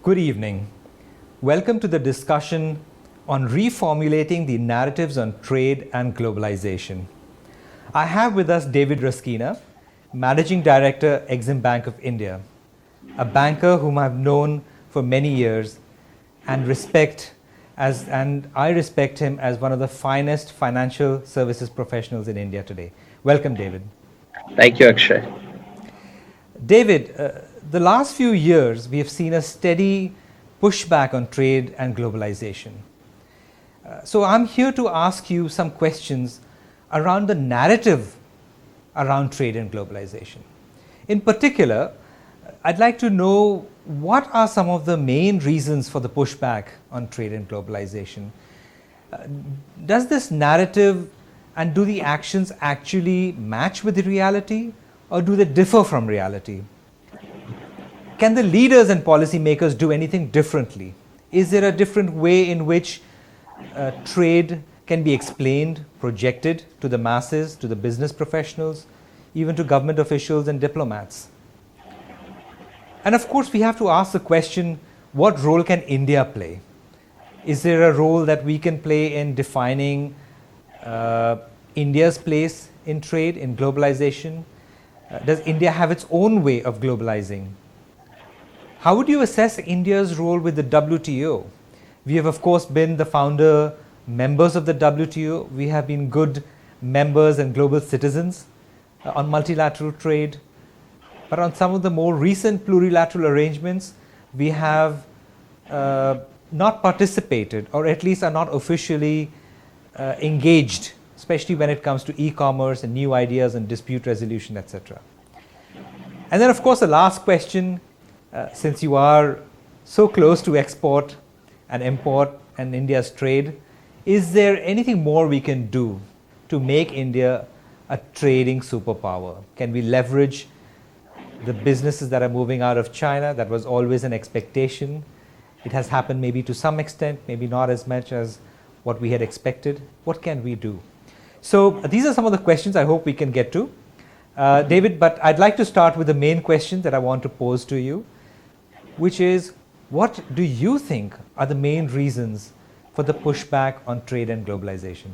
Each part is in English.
Good evening. Welcome to the discussion on reformulating the narratives on trade and globalization. I have with us David Rasquinah, Managing Director, EXIM Bank of India, a banker whom I've known for many years and I respect him as one of the finest financial services professionals in India today. Welcome, David. Thank you, Akshay. David, the last few years we have seen a steady pushback on trade and globalization. So I'm here to ask you some questions around the narrative around trade and globalization. In particular, I'd like to know what are some of the main reasons for the pushback on trade and globalization. Does this narrative and do the actions actually match with the reality, or do they differ from reality? Can the leaders and policymakers do anything differently? Is there a different way in which trade can be explained, projected to the masses, to the business professionals, even to government officials and diplomats? And of course, we have to ask the question, what role can India play? Is there a role that we can play in defining India's place in trade, in globalization? Does India have its own way of globalizing? How would you assess India's role with the WTO? We have, of course, been the founder members of the WTO. We have been good members and global citizens on multilateral trade. But on some of the more recent plurilateral arrangements, we have not participated, or at least are not officially engaged, especially when it comes to e-commerce and new ideas and dispute resolution, etc. And then, of course, the last question, since you are so close to export and import and India's trade, is there anything more we can do to make India a trading superpower? Can we leverage the businesses that are moving out of China? That was always an expectation. It has happened maybe to some extent, maybe not as much as what we had expected. What can we do? So these are some of the questions I hope we can get to. David, but I'd like to start with the main question that I want to pose to you, which is, what do you think are the main reasons for the pushback on trade and globalization?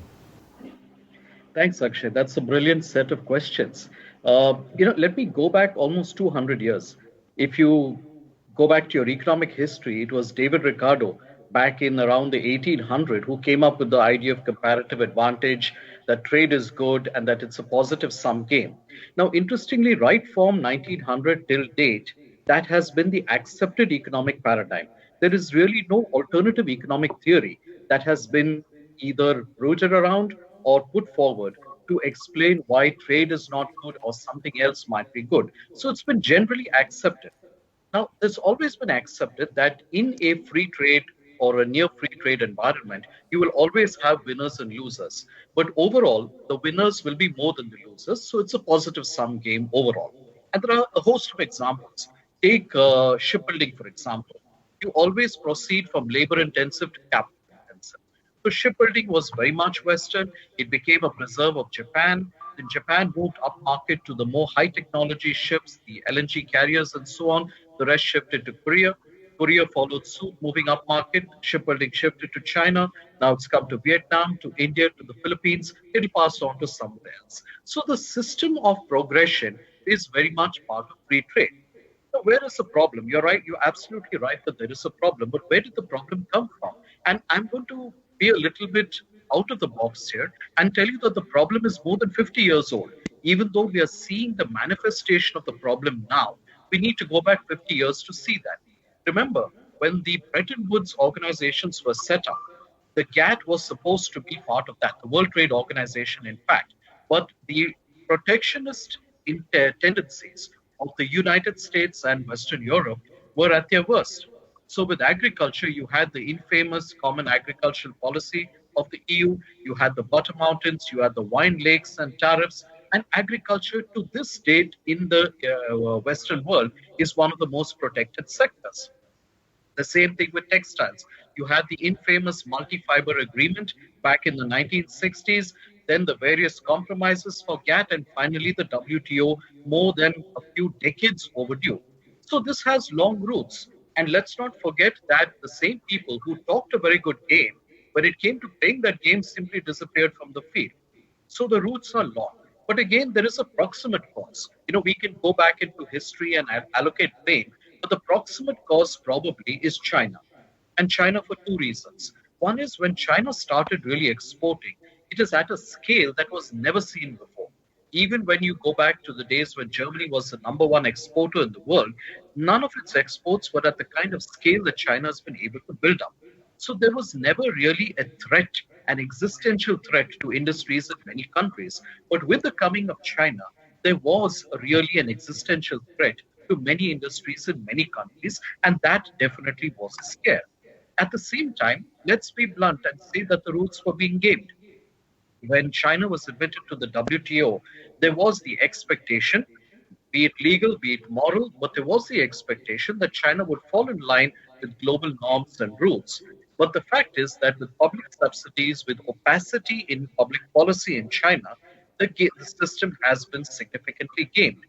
Thanks, Akshay. That's a brilliant set of questions. Let me go back almost 200 years. If you go back to your economic history, it was David Ricardo back in around the 1800 who came up with the idea of comparative advantage, that trade is good and that it's a positive sum game. Now, interestingly, right from 1900 till date, that has been the accepted economic paradigm. There is really no alternative economic theory that has been either rooted around or put forward to explain why trade is not good or something else might be good. So it's been generally accepted. Now, there's always been accepted that in a free trade or a near free trade environment, you will always have winners and losers. But overall, the winners will be more than the losers. So it's a positive sum game overall. And there are a host of examples. Take shipbuilding, for example. You always proceed from labor intensive to capital intensive. So shipbuilding was very much Western. It became a preserve of Japan. Then Japan moved up market to the more high technology ships, the LNG carriers, and so on. The rest shifted to Korea. Korea followed suit, moving up market. Shipbuilding shifted to China. Now it's come to Vietnam, to India, to the Philippines. It'll pass on to somewhere else. So the system of progression is very much part of free trade. So where is the problem? You're right. You're absolutely right that there is a problem. But where did the problem come from? And I'm going to be a little bit out of the box here and tell you that the problem is more than 50 years old. Even though we are seeing the manifestation of the problem now, we need to go back 50 years to see that. Remember, when the Bretton Woods organizations were set up, the GATT was supposed to be part of that, the World Trade Organization, in fact. But the protectionist tendencies of the United States and Western Europe were at their worst. So, with agriculture, you had the infamous Common Agricultural Policy of the EU, you had the butter mountains, you had the wine lakes and tariffs. And agriculture to this date in the Western world is one of the most protected sectors. The same thing with textiles. You had the infamous multi-fiber agreement back in the 1960s, then the various compromises for GATT, and finally the WTO more than a few decades overdue. So this has long roots. And let's not forget that the same people who talked a very good game, when it came to playing that game, simply disappeared from the field. So the roots are long. But again, there is a proximate cause. We can go back into history and allocate blame, but the proximate cause probably is China. And China for two reasons. One is when China started really exporting, it is at a scale that was never seen before. Even when you go back to the days when Germany was the number one exporter in the world, none of its exports were at the kind of scale that China has been able to build up. So there was never really a threat, an existential threat to industries in many countries. But with the coming of China, there was really an existential threat to many industries in many countries, and that definitely was a scare. At the same time, let's be blunt and say that the rules were being gamed. When China was admitted to the WTO, there was the expectation, be it legal, be it moral, but there was the expectation that China would fall in line with global norms and rules. But the fact is that with public subsidies, with opacity in public policy in China, the system has been significantly gamed.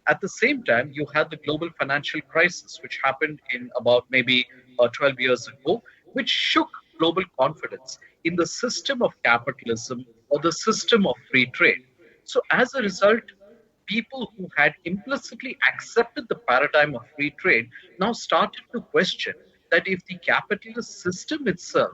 At the same time, you had the global financial crisis, which happened in about maybe 12 years ago, which shook global confidence in the system of capitalism or the system of free trade. So, as a result, people who had implicitly accepted the paradigm of free trade now started to question that if the capitalist system itself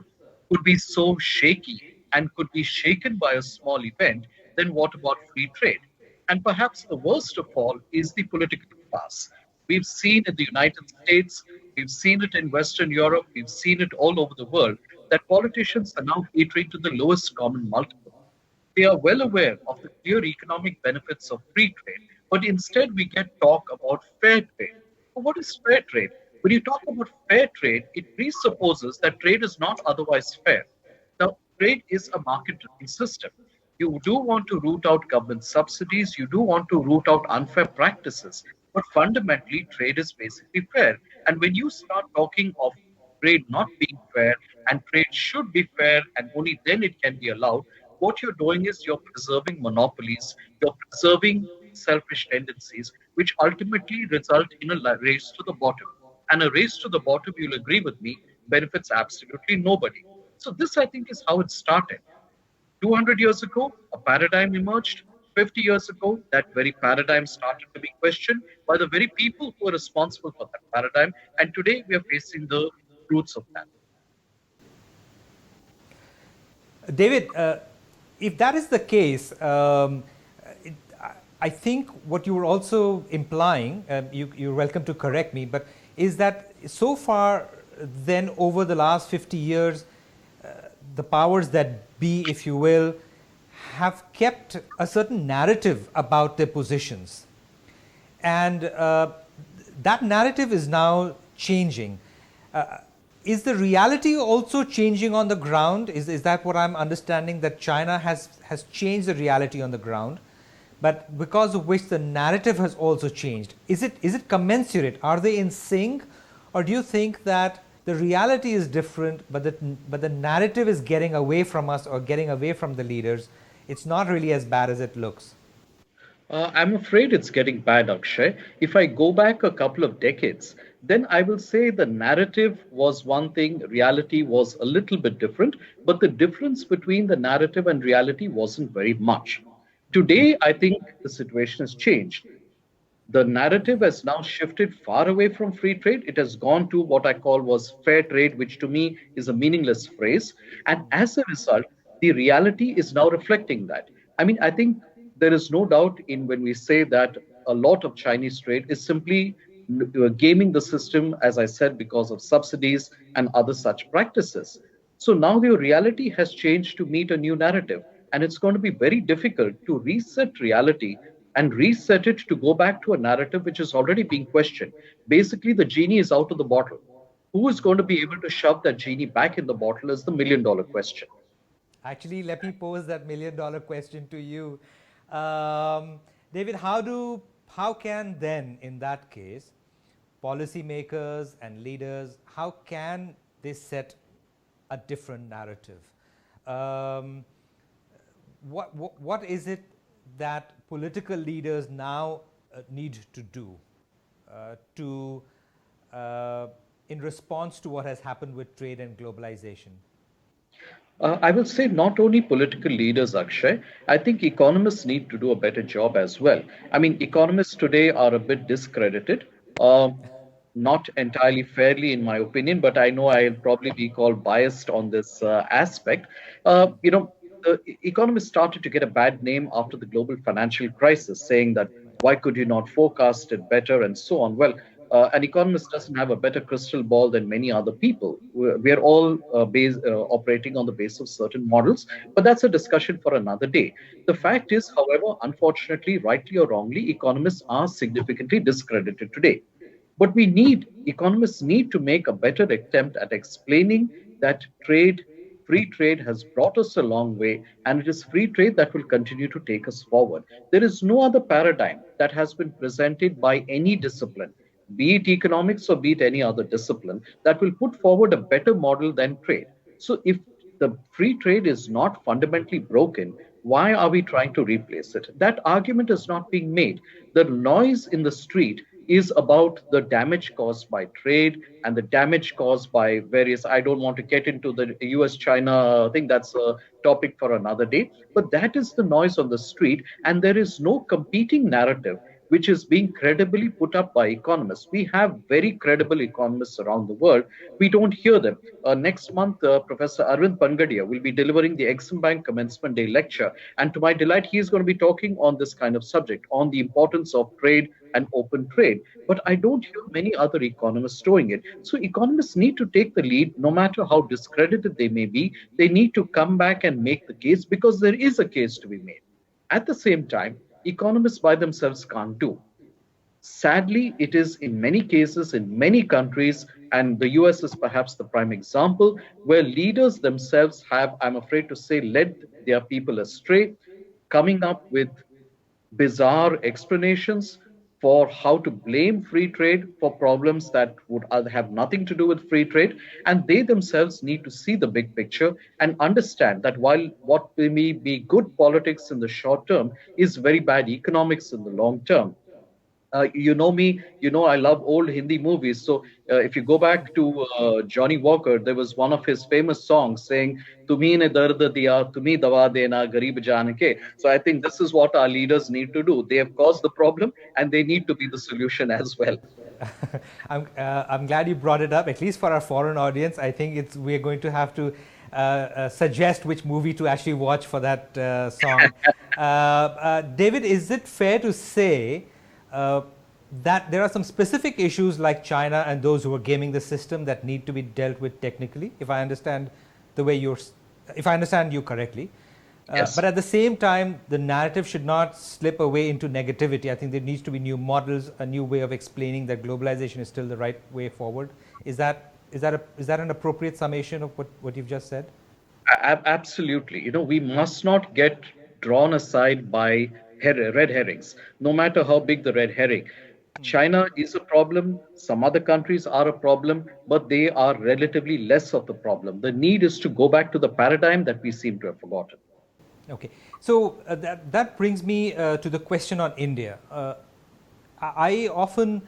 could be so shaky and could be shaken by a small event, then what about free trade? And perhaps the worst of all is the political class. We've seen in the United States, we've seen it in Western Europe, we've seen it all over the world that politicians are now catering to the lowest common multiple. They are well aware of the clear economic benefits of free trade, but instead we get talk about fair trade. So what is fair trade? When you talk about fair trade, it presupposes that trade is not otherwise fair. Now, trade is a market-driven system. You do want to root out government subsidies, you do want to root out unfair practices, but fundamentally, trade is basically fair. And when you start talking of trade not being fair and trade should be fair and only then it can be allowed, what you're doing is you're preserving monopolies, you're preserving selfish tendencies, which ultimately result in a race to the bottom. And a race to the bottom, you'll agree with me, benefits absolutely nobody. So, this I think is how it started. 200 years ago, a paradigm emerged. 50 years ago, that very paradigm started to be questioned by the very people who are responsible for that paradigm. And today, we are facing the roots of that. David, if that is the case, I think what you were also implying, you're welcome to correct me, but is that so far then over the last 50 years, the powers that be, if you will, have kept a certain narrative about their positions. And that narrative is now changing. Is the reality also changing on the ground? Is that what I'm understanding, that China has changed the reality on the ground, but because of which the narrative has also changed? Is it commensurate? Are they in sync? Or do you think that the reality is different, but the narrative is getting away from us or getting away from the leaders? It's not really as bad as it looks. I'm afraid it's getting bad, Akshay. If I go back a couple of decades, then I will say the narrative was one thing, reality was a little bit different, but the difference between the narrative and reality wasn't very much. Today, I think the situation has changed. The narrative has now shifted far away from free trade. It has gone to what I call was fair trade, which to me is a meaningless phrase. And as a result, the reality is now reflecting that. I mean, I think there is no doubt in when we say that a lot of Chinese trade is simply gaming the system, as I said, because of subsidies and other such practices. So now the reality has changed to meet a new narrative. And it's going to be very difficult to reset reality and reset it to go back to a narrative which is already being questioned. Basically, the genie is out of the bottle. Who is going to be able to shove that genie back in the bottle is the $1 million question. Actually, let me pose that $1 million question to you. Um, David, how can then, in that case, policymakers and leaders, how can they set a different narrative? Um, what is it that political leaders now need to do to uh, in response to what has happened with trade and globalization? I will say not only political leaders, Akshay. I think economists need to do a better job as well. I mean, economists today are a bit discredited, uh, not entirely fairly, in my opinion, but I know I'll probably be called biased on this aspect. Economists started to get a bad name after the global financial crisis, saying that why could you not forecast it better and so on. Well, an economist doesn't have a better crystal ball than many other people. We're all operating on the base of certain models, but that's a discussion for another day. The fact is, however, unfortunately, rightly or wrongly, economists are significantly discredited today. But economists need to make a better attempt at explaining that free trade has brought us a long way, and it is free trade that will continue to take us forward. There is no other paradigm that has been presented by any discipline, be it economics or be it any other discipline, that will put forward a better model than trade. So if the free trade is not fundamentally broken, why are we trying to replace it? That argument is not being made. The noise in the street is about the damage caused by trade and the damage caused by various. I don't want to get into the US China thing, that's a topic for another day. But that is the noise on the street, and there is no competing narrative which is being credibly put up by economists. We have very credible economists around the world. We don't hear them. Next month, Professor Arvind Pangadia will be delivering the EXIM Bank Commencement Day lecture. And to my delight, he is going to be talking on this kind of subject, on the importance of trade and open trade. But I don't hear many other economists doing it. So economists need to take the lead, no matter how discredited they may be. They need to come back and make the case, because there is a case to be made. At the same time, economists by themselves can't do. Sadly, it is in many cases, in many countries, and the US is perhaps the prime example, where leaders themselves have, I'm afraid to say, led their people astray, coming up with bizarre explanations for how to blame free trade for problems that would have nothing to do with free trade. And they themselves need to see the big picture and understand that while what may be good politics in the short term is very bad economics in the long term. You know me, you know I love old Hindi movies. So if you go back to Johnny Walker, there was one of his famous songs saying, "Tumhi ne dard diya, tumhi dawa dena, garib jaan ke." So I think this is what our leaders need to do. They have caused the problem, and they need to be the solution as well. I'm glad you brought it up, at least for our foreign audience. I think we're going to have to suggest which movie to actually watch for that song. David, is it fair to say that there are some specific issues like China and those who are gaming the system that need to be dealt with technically, if I understand if I understand you correctly? Yes. But at the same time, the narrative should not slip away into negativity. I think there needs to be new models, a new way of explaining that globalization is still the right way forward. Is that an appropriate summation of what you've just said? Absolutely. We must not get drawn aside by red herrings, no matter how big the red herring. China is a problem. Some other countries are a problem, but they are relatively less of the problem. The need is to go back to the paradigm that we seem to have forgotten. Okay, so that brings me to the question on India. I often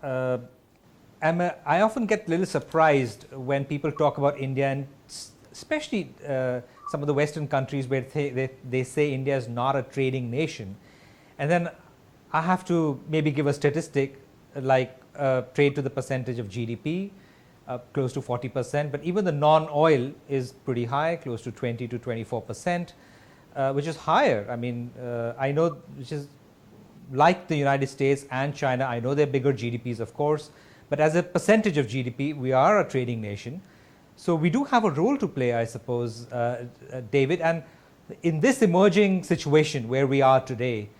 I often get a little surprised when people talk about India, and especially some of the Western countries where they say India is not a trading nation, and then I have to maybe give a statistic like trade to the percentage of GDP. Close to 40%, but even the non-oil is pretty high, close to 20 to 24%, which is higher. I mean, I know, which is like the United States and China, I know they're bigger GDPs, of course, but as a percentage of GDP, we are a trading nation. So we do have a role to play, I suppose, David. And in this emerging situation where we are today,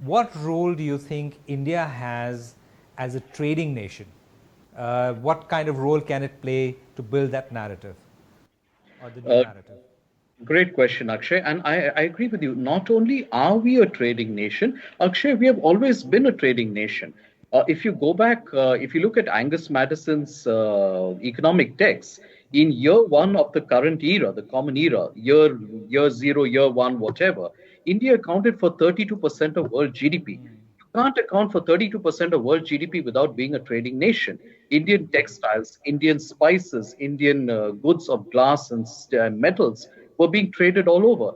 what role do you think India has as a trading nation? What kind of role can it play to build that narrative or the new Uh, narrative? Great question, Akshay. And I agree with you. Not only are we a trading nation, Akshay, we have always been a trading nation. If you go back, if you look at Angus Madison's economic texts, in year one of the current era, the common era, year zero, year one, whatever, India accounted for 32% of world GDP. can't account for 32% of world GDP without being a trading nation. Indian textiles, Indian spices, Indian goods of glass and metals were being traded all over.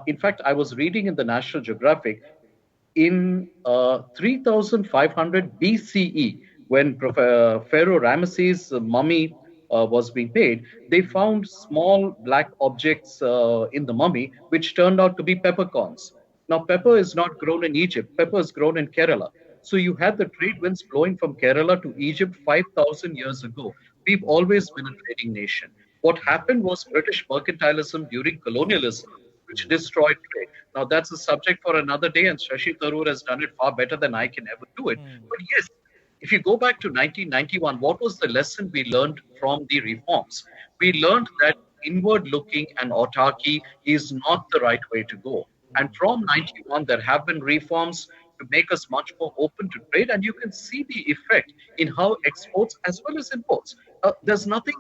In fact, I was reading in the National Geographic in 3500 BCE, when Pharaoh Ramesses' mummy was being paid, they found small black objects in the mummy, which turned out to be peppercorns. Now, pepper is not grown in Egypt, pepper is grown in Kerala. So you had the trade winds blowing from Kerala to Egypt 5,000 years ago. We've always been a trading nation. What happened was British mercantilism during colonialism, which destroyed trade. Now, that's a subject for another day, and Shashi Tharoor has done it far better than I can ever do it. But yes, if you go back to 1991, what was the lesson we learned from the reforms? We learned that inward looking and autarky is not the right way to go. And from 91, there have been reforms to make us much more open to trade, and you can see the effect in how exports as well as imports. There's nothing,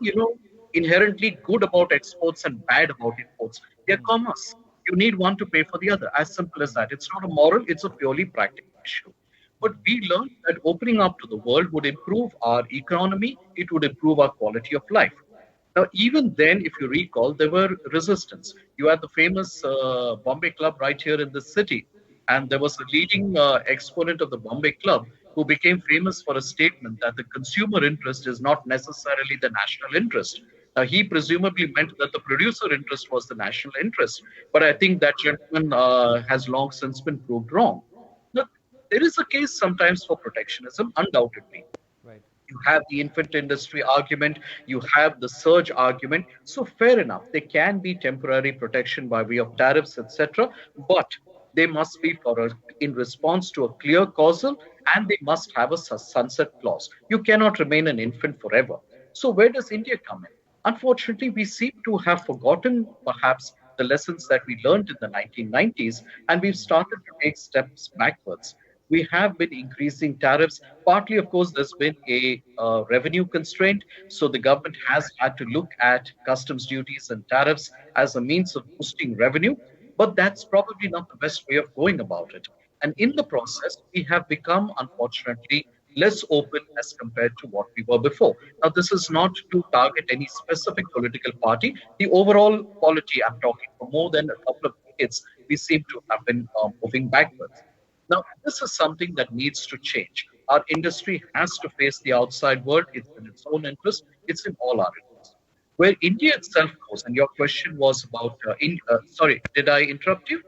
inherently good about exports and bad about imports. They're commerce. You need one to pay for the other. As simple as that. It's not a moral, it's a purely practical issue. But we learned that opening up to the world would improve our economy, it would improve our quality of life. Now, even then, if you recall, there were resistance. You had the famous Bombay Club right here in the city, and there was a leading exponent of the Bombay Club who became famous for a statement that the consumer interest is not necessarily the national interest. Now, he presumably meant that the producer interest was the national interest, but I think that gentleman has long since been proved wrong. Now, there is a case sometimes for protectionism, undoubtedly. Right. You have the infant industry argument, you have the surge argument. So, fair enough, there can be temporary protection by way of tariffs, etc., but they must be in response to a clear causal, and they must have a sunset clause. You cannot remain an infant forever. So, where does India come in? Unfortunately, we seem to have forgotten perhaps the lessons that we learned in the 1990s, and we've started to take steps backwards. We have been increasing tariffs. Partly, of course, there's been a revenue constraint. So the government has had to look at customs duties and tariffs as a means of boosting revenue. But that's probably not the best way of going about it. And in the process, we have become, unfortunately, less open as compared to what we were before. Now, this is not to target any specific political party. The overall polity, I'm talking for more than a couple of decades, we seem to have been moving backwards. Now, this is something that needs to change. Our industry has to face the outside world. It's in its own interest. It's in all our interests. Where India itself goes, and your question was about, sorry, did I interrupt you?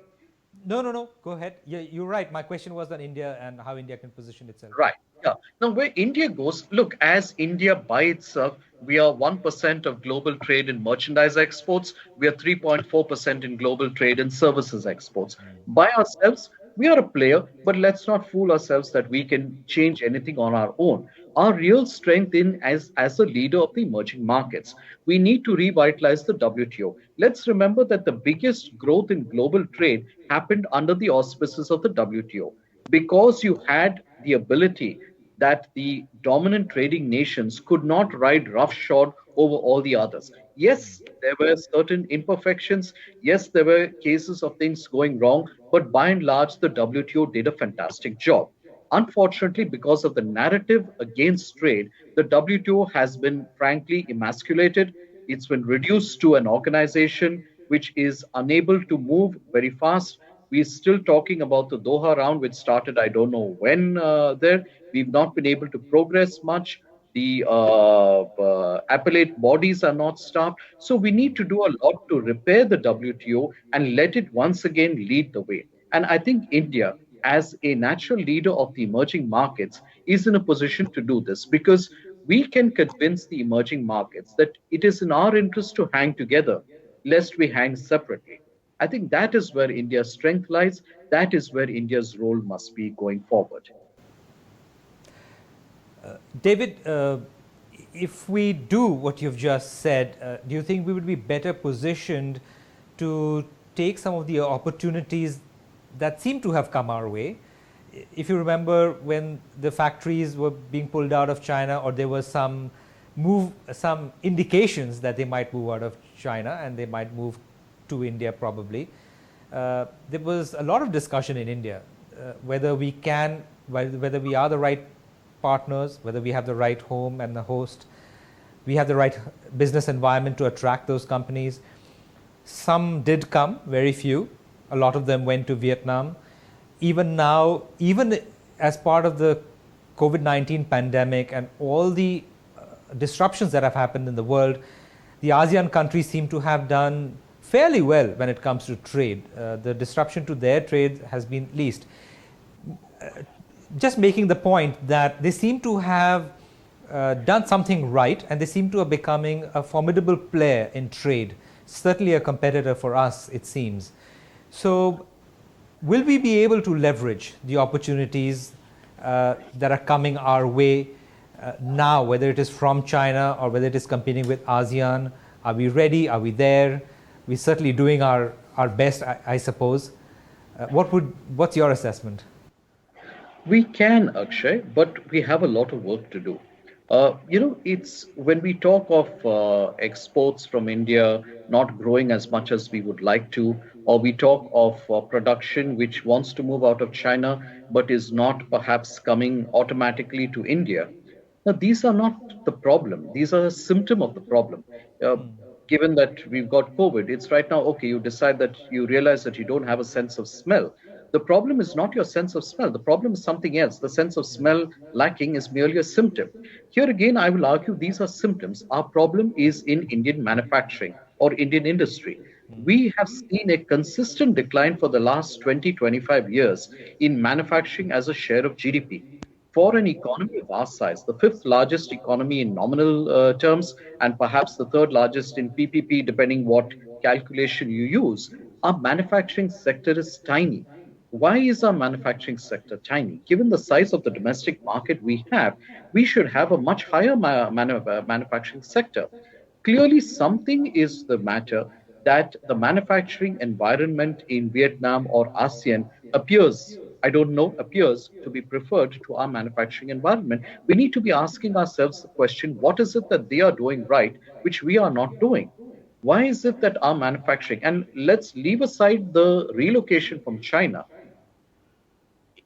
No, no, no. Go ahead. Yeah, you're right. My question was on India and how India can position itself. Right. Yeah. Now, where India goes, look, as India by itself, we are 1% of global trade in merchandise exports. We are 3.4% in global trade in services exports. By ourselves, we are a player, but let's not fool ourselves that we can change anything on our own. Our real strength as a leader of the emerging markets. We need to revitalize the WTO. Let's remember that the biggest growth in global trade happened under the auspices of the WTO because you had the ability that the dominant trading nations could not ride roughshod over all the others. Yes, there were certain imperfections. Yes, there were cases of things going wrong, but by and large, the WTO did a fantastic job. Unfortunately, because of the narrative against trade, the WTO has been frankly emasculated. It's been reduced to an organization which is unable to move very fast. We're still talking about the Doha round, which started, I don't know when there. We've not been able to progress much. The appellate bodies are not staffed. So we need to do a lot to repair the WTO and let it once again lead the way. And I think India, as a natural leader of the emerging markets, is in a position to do this because we can convince the emerging markets that it is in our interest to hang together, lest we hang separately. I think that is where India's strength lies. That is where India's role must be going forward. David, if we do what you've just said, do you think we would be better positioned to take some of the opportunities that seem to have come our way? If you remember when the factories were being pulled out of China, or there was some indications that they might move out of China and they might move to India probably, there was a lot of discussion in India whether we can whether we are the right partners, whether we have the right home and the host, we have the right business environment to attract those companies. Some did come, very few. A lot of them went to Vietnam. Even now, even as part of the COVID-19 pandemic and all the disruptions that have happened in the world, the ASEAN countries seem to have done fairly well when it comes to trade. The disruption to their trade has been least. Just making the point that they seem to have done something right, and they seem to be becoming a formidable player in trade, certainly a competitor for us, it seems. So will we be able to leverage the opportunities that are coming our way now, whether it is from China or whether it is competing with ASEAN? Are we ready? Are we there? We're certainly doing our best, I suppose. What's your assessment? We can, Akshay, but we have a lot of work to do. It's when we talk of exports from India not growing as much as we would like to, or we talk of production which wants to move out of China but is not perhaps coming automatically to India. Now, these are not the problem. These are a symptom of the problem. Uh, Given that we've got COVID, it's right now, okay, you decide that you realize that you don't have a sense of smell. The problem is not your sense of smell. The problem is something else. The sense of smell lacking is merely a symptom. Here again, I will argue these are symptoms. Our problem is in Indian manufacturing or Indian industry. We have seen a consistent decline for the last 20, 25 years in manufacturing as a share of GDP. For an economy of our size, the fifth largest economy in nominal terms, and perhaps the third largest in PPP, depending what calculation you use, our manufacturing sector is tiny. Why is our manufacturing sector tiny? Given the size of the domestic market we should have a much higher manufacturing sector. Clearly, something is the matter that the manufacturing environment in Vietnam or ASEAN appears, I don't know, appears to be preferred to our manufacturing environment. We need to be asking ourselves the question, what is it that they are doing right, which we are not doing? Why is it that our manufacturing, and let's leave aside the relocation from China,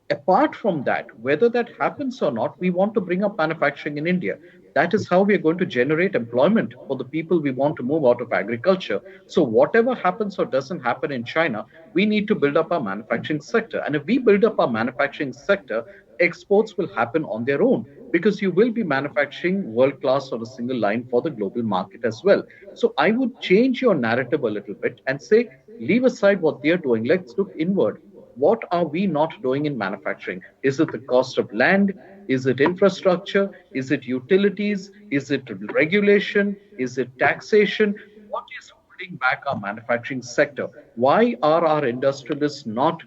apart from that, whether that happens or not, we want to bring up manufacturing in India. That is how we are going to generate employment for the people we want to move out of agriculture. So, whatever happens or doesn't happen in China, we need to build up our manufacturing sector. And if we build up our manufacturing sector, exports will happen on their own because you will be manufacturing world class on a single line for the global market as well. So, I would change your narrative a little bit and say, leave aside what they are doing. Let's look inward. What are we not doing in manufacturing? Is it the cost of land? Is it infrastructure? Is it utilities? Is it regulation? Is it taxation? What is holding back our manufacturing sector? Why are our industrialists not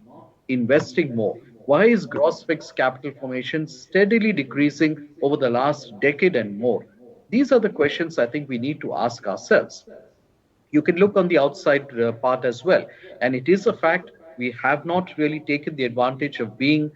investing more? Why is gross fixed capital formation steadily decreasing over the last decade and more? These are the questions I think we need to ask ourselves. You can look on the outside part as well. And it is a fact we have not really taken the advantage of being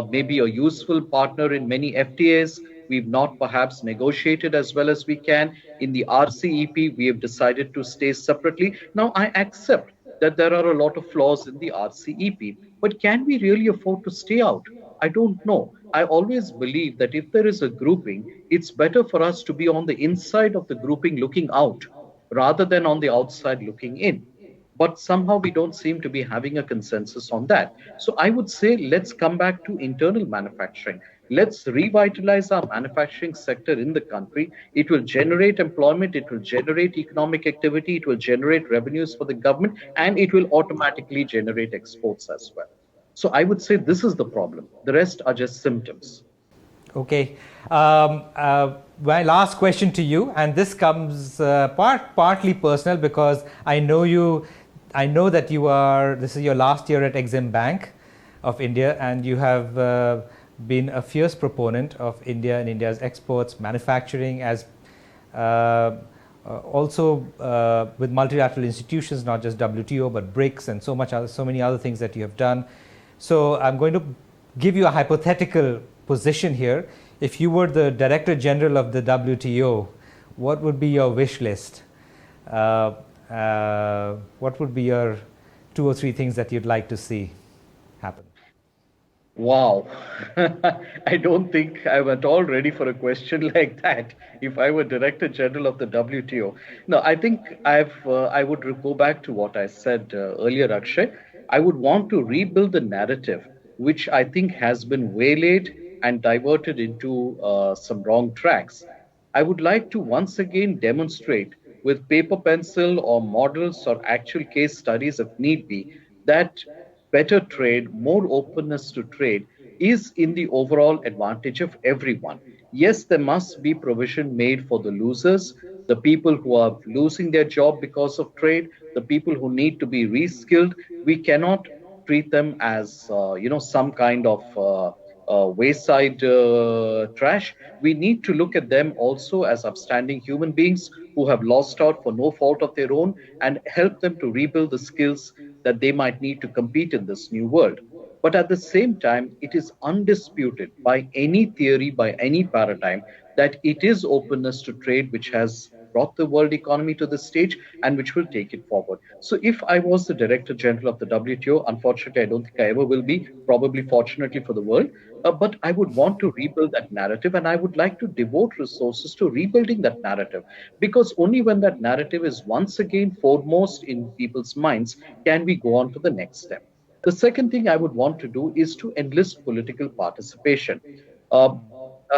maybe a useful partner in many FTAs. We've not perhaps negotiated as well as we can. In the RCEP, we have decided to stay separately. Now, I accept that there are a lot of flaws in the RCEP, but can we really afford to stay out? I don't know. I always believe that if there is a grouping, it's better for us to be on the inside of the grouping looking out rather than on the outside looking in. But somehow we don't seem to be having a consensus on that. So I would say let's come back to internal manufacturing. Let's revitalize our manufacturing sector in the country. It will generate employment, it will generate economic activity, it will generate revenues for the government, and it will automatically generate exports as well. So I would say this is the problem. The rest are just symptoms. Okay. My last question to you, and this comes partly personal because I know you. I know that this is your last year at EXIM Bank of India, and you have been a fierce proponent of India and India's exports, manufacturing, as also with multilateral institutions, not just WTO, but BRICS and so many other things that you have done. So I'm going to give you a hypothetical position here. If you were the Director General of the WTO, what would be your wish list? What would be your 2 or 3 things that you'd like to see happen? Wow. I don't think I'm at all ready for a question like that if I were Director General of the WTO. No, I think I would go back to what I said earlier, Akshay. I would want to rebuild the narrative, which I think has been waylaid and diverted into some wrong tracks. I would like to once again demonstrate with paper pencil or models or actual case studies if need be that better trade, more openness to trade is in the overall advantage of everyone. Yes, there must be provision made for the losers, the people who are losing their job because of trade, the people who need to be reskilled. We cannot treat them as some kind of wayside trash. We need to look at them also as upstanding human beings who have lost out for no fault of their own and help them to rebuild the skills that they might need to compete in this new world. But at the same time, it is undisputed by any theory, by any paradigm, that it is openness to trade which has brought the world economy to this stage and which will take it forward. So, if I was the Director General of the WTO, unfortunately, I don't think I ever will be, probably fortunately for the world, but I would want to rebuild that narrative and I would like to devote resources to rebuilding that narrative because only when that narrative is once again foremost in people's minds can we go on to the next step. The second thing I would want to do is to enlist political participation. Uh,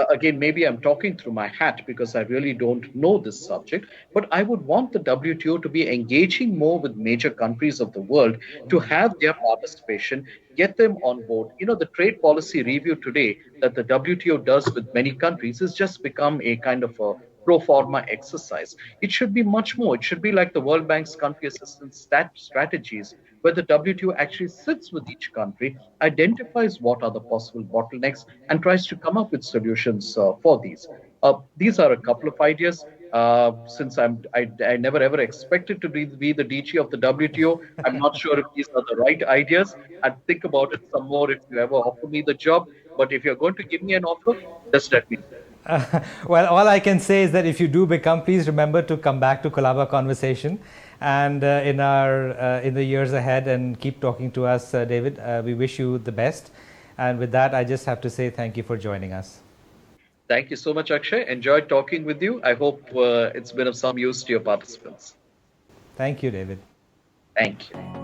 Again, maybe I'm talking through my hat because I really don't know this subject, but I would want the WTO to be engaging more with major countries of the world to have their participation, get them on board. You know, the trade policy review today that the WTO does with many countries has just become a kind of a pro forma exercise. It should be much more. It should be like the World Bank's country assistance strategies, where the WTO actually sits with each country, identifies what are the possible bottlenecks, and tries to come up with solutions for these. These are a couple of ideas. Since I never ever expected to be the DG of the WTO, I'm not sure if these are the right ideas. I'd think about it some more if you ever offer me the job. But if you're going to give me an offer, just let me. Well, all I can say is that if you do become, please remember to come back to Colaba Conversation, and in the years ahead, and keep talking to us, David. We wish you the best, and with that, I just have to say thank you for joining us. Thank you so much, Akshay. Enjoyed talking with you. I hope it's been of some use to your participants. Thank you, David. Thank you.